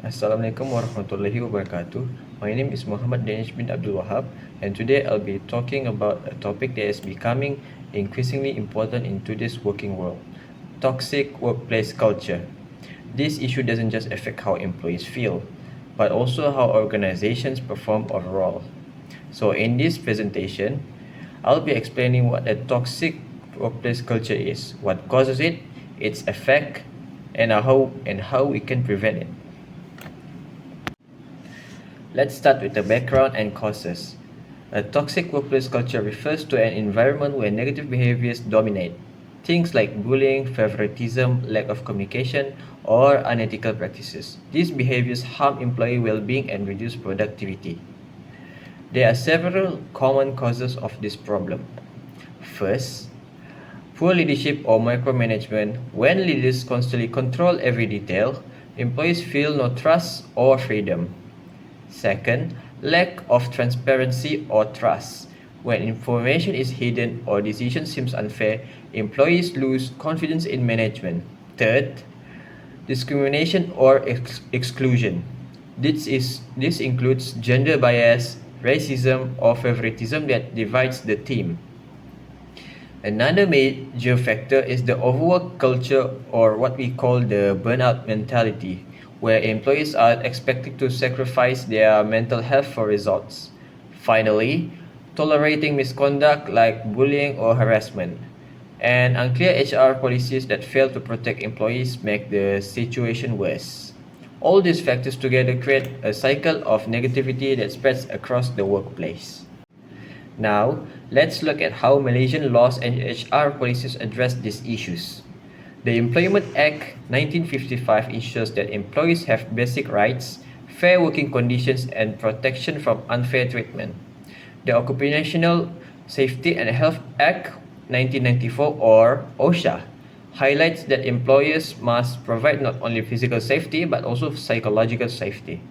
Assalamualaikum warahmatullahi wabarakatuh. My name is Muhammad Danish bin Abdul Wahab, and today I'll be talking about a topic that is becoming increasingly important in today's working world: toxic workplace culture. This issue doesn't just affect how employees feel, but also how organizations perform overall. So, in this presentation, I'll be explaining what a toxic workplace culture is, what causes it, its effect, and how we can prevent it. Let's start with the background and causes. A toxic workplace culture refers to an environment where negative behaviors dominate. Things like bullying, favoritism, lack of communication, or unethical practices. These behaviors harm employee well being and reduce productivity. There are several common causes of this problem. First, poor leadership or micromanagement. When leaders constantly control every detail, employees feel no trust or freedom. Second, lack of transparency or trust. When information is hidden or decision seems unfair, employees lose confidence in management. Third, discrimination or exclusion. This includes gender bias, racism, or favoritism that divides the team. Another major factor is the overwork culture, or what we call the burnout mentality, where employees are expected to sacrifice their mental health for results. Finally, tolerating misconduct like bullying or harassment. And unclear HR policies that fail to protect employees make the situation worse. All these factors together create a cycle of negativity that spreads across the workplace. Now, let's look at how Malaysian laws and HR policies address these issues. The Employment Act 1955 ensures that employees have basic rights, fair working conditions, and protection from unfair treatment. The Occupational Safety and Health Act 1994, or OSHA, highlights that employers must provide not only physical safety but also psychological safety,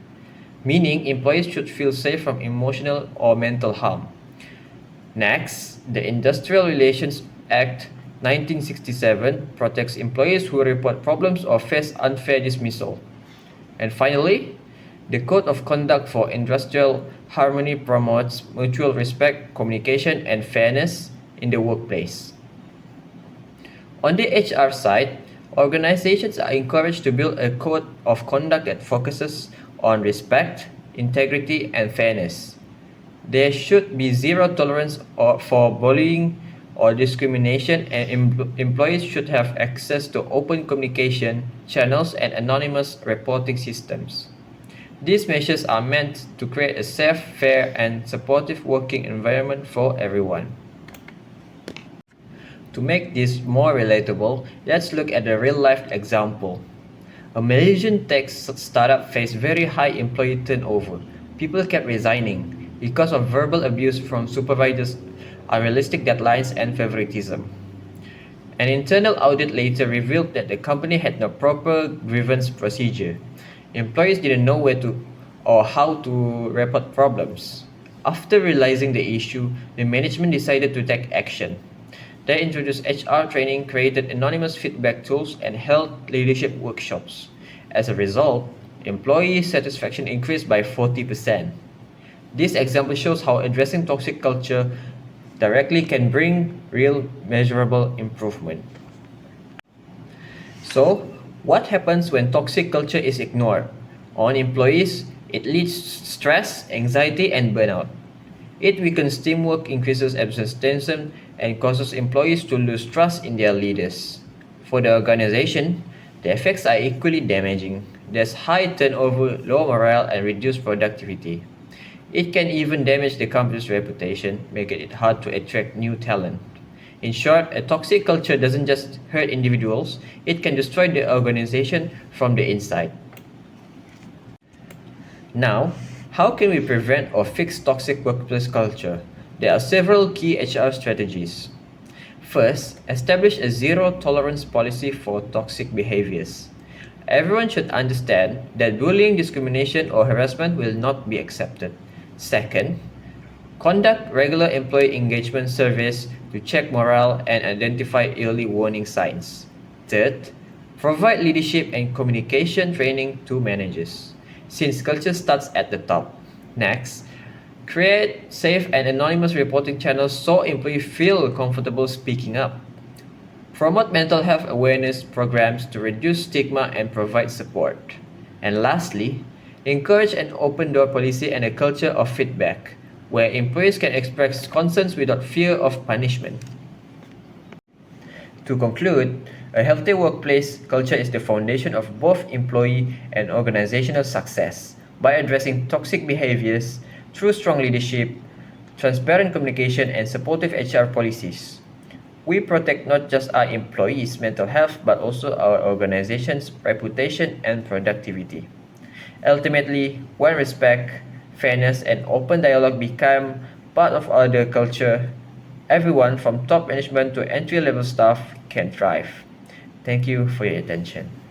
meaning employees should feel safe from emotional or mental harm. Next, the Industrial Relations Act 1967 protects employees who report problems or face unfair dismissal. And finally, the Code of Conduct for Industrial Harmony promotes mutual respect, communication, and fairness in the workplace. On the HR side, organizations are encouraged to build a code of conduct that focuses on respect, integrity, and fairness. There should be zero tolerance for bullying or discrimination, and employees should have access to open communication channels and anonymous reporting systems. These measures are meant to create a safe, fair, and supportive working environment for everyone. To make this more relatable, let's look at a real-life example. A Malaysian tech startup faced very high employee turnover. People kept resigning because of verbal abuse from supervisors, unrealistic deadlines, and favoritism. An internal audit later revealed that the company had no proper grievance procedure. Employees didn't know where to or how to report problems. After realizing the issue, the management decided to take action. They introduced HR training, created anonymous feedback tools, and held leadership workshops. As a result, employee satisfaction increased by 40%. This example shows how addressing toxic culture directly can bring real measurable improvement. So, what happens when toxic culture is ignored? On employees, it leads to stress, anxiety, and burnout. It weakens teamwork, increases absenteeism, and causes employees to lose trust in their leaders. For the organization, the effects are equally damaging. There's high turnover, low morale, and reduced productivity. It can even damage the company's reputation, making it hard to attract new talent. In short, a toxic culture doesn't just hurt individuals, it can destroy the organization from the inside. Now, how can we prevent or fix toxic workplace culture? There are several key HR strategies. First, establish a zero tolerance policy for toxic behaviors. Everyone should understand that bullying, discrimination, or harassment will not be accepted. Second, conduct regular employee engagement surveys to check morale and identify early warning signs. Third, provide leadership and communication training to managers. since culture starts at the top. Next, create safe and anonymous reporting channels so employees feel comfortable speaking up. Promote mental health awareness programs to reduce stigma and provide support. And lastly, encourage an open door policy and a culture of feedback, where employees can express concerns without fear of punishment. To conclude, a healthy workplace culture is the foundation of both employee and organizational success. By addressing toxic behaviors through strong leadership, transparent communication, and supportive HR policies, we protect not just our employees' mental health but also our organization's reputation and productivity. Ultimately, when respect, fairness, and open dialogue become part of our culture, everyone from top management to entry level staff can thrive. Thank you for your attention.